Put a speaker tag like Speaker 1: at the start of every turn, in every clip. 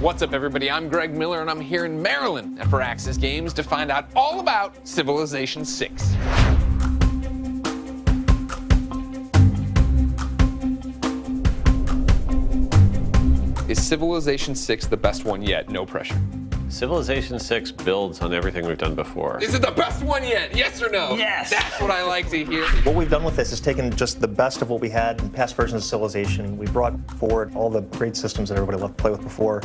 Speaker 1: What's up, everybody? I'm Greg Miller, and I'm here in Maryland at Firaxis Games to find out all about Civilization 6. Is Civilization 6 the best one yet? No pressure.
Speaker 2: Civilization 6 builds on everything we've done before.
Speaker 1: Is it the best one yet? Yes or no?
Speaker 3: Yes.
Speaker 1: That's what I like to hear.
Speaker 4: What we've done with this is taken just the best of what we had in past versions of Civilization. We brought forward all the great systems that everybody loved to play with before,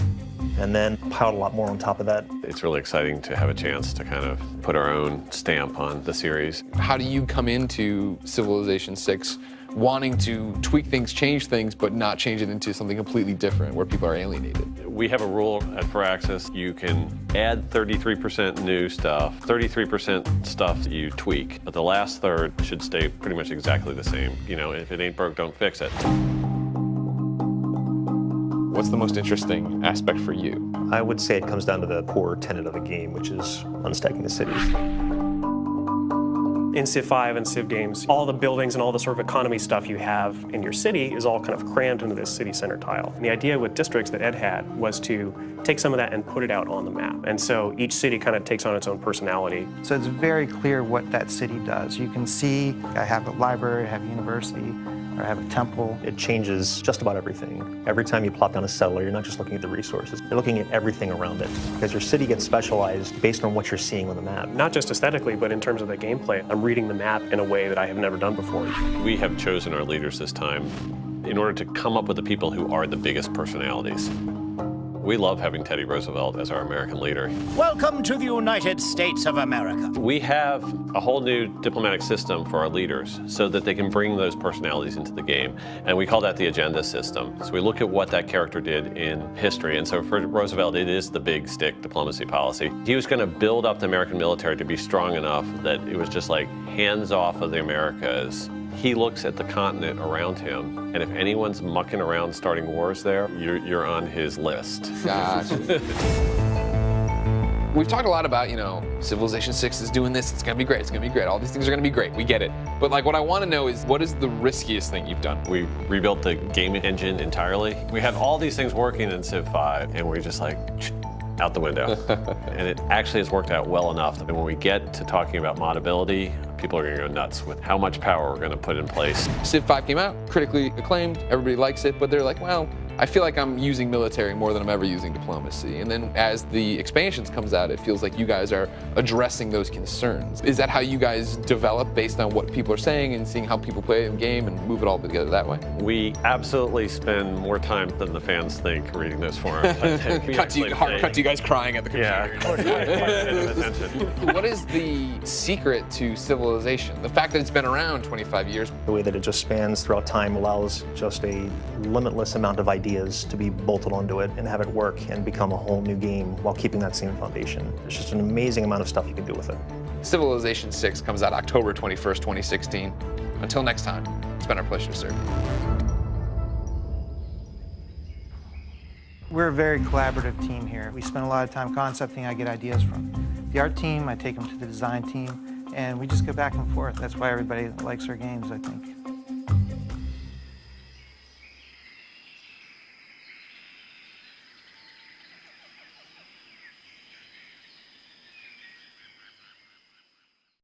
Speaker 4: and then piled a lot more on top of that.
Speaker 2: It's really exciting to have a chance to kind of put our own stamp on the series.
Speaker 1: How do you come into Civilization 6 wanting to tweak things, change things, but not change it into something completely different where people are alienated?
Speaker 2: We have a rule at Firaxis. You can add 33% new stuff, 33% stuff that you tweak, but the last third should stay pretty much exactly the same. You know, if it ain't broke, don't fix it.
Speaker 1: What's the most interesting aspect for you?
Speaker 4: I would say it comes down to the core tenet of the game, which is unstacking the cities.
Speaker 3: In Civ 5 and Civ games, all the buildings and all the sort of economy stuff you have in your city is all kind of crammed into this city center tile. And the idea with districts that Ed had was to take some of that and put it out on the map. And so each city kind of takes on its own personality.
Speaker 5: So it's very clear what that city does. You can see, I have a library, I have a university, or I have a temple.
Speaker 4: It changes just about everything. Every time you plop down a settler, you're not just looking at the resources, you're looking at everything around it. Because your city gets specialized based on what you're seeing on the map.
Speaker 3: Not just aesthetically, but in terms of the gameplay. I'm reading the map in a way that I have never done before.
Speaker 2: We have chosen our leaders this time in order to come up with the people who are the biggest personalities. We love having Teddy Roosevelt as our American leader.
Speaker 6: Welcome to the United States of America.
Speaker 2: We have a whole new diplomatic system for our leaders so that they can bring those personalities into the game. And we call that the agenda system. So we look at what that character did in history. And so for Roosevelt, it is the big stick diplomacy policy. He was going to build up the American military to be strong enough that it was just like hands off of the Americas. He looks at the continent around him, and if anyone's mucking around starting wars there, you're on his list.
Speaker 1: Gosh. We've talked a lot about, Civilization 6 is doing this, it's gonna be great, it's gonna be great. All these things are gonna be great, we get it. But what I wanna know is, what is the riskiest thing you've done?
Speaker 2: We rebuilt the game engine entirely. We had all these things working in Civ 5, and we're just like, out the window. And it actually has worked out well enough that when we get to talking about modability, people are gonna go nuts with how much power we're gonna put in place.
Speaker 1: Civ 5 came out, critically acclaimed, everybody likes it, but they're like, well, I feel like I'm using military more than I'm ever using diplomacy. And then as the expansions comes out, it feels like you guys are addressing those concerns. Is that how you guys develop based on what people are saying and seeing how people play the game and move it all together that way?
Speaker 2: We absolutely spend more time than the fans think reading those forums.
Speaker 1: Cut to you guys crying at the computer.
Speaker 2: Yeah.
Speaker 1: What is the secret to Civilization? The fact that it's been around 25 years.
Speaker 4: The way that it just spans throughout time allows just a limitless amount of ideas to be bolted onto it and have it work and become a whole new game while keeping that same foundation. There's just an amazing amount of stuff you can do with it.
Speaker 1: Civilization 6 comes out October 21st, 2016. Until next time, it's been our pleasure to serve.
Speaker 5: We're a very collaborative team here. We spend a lot of time concepting. I get ideas from the art team, I take them to the design team, and we just go back and forth. That's why everybody likes our games, I think.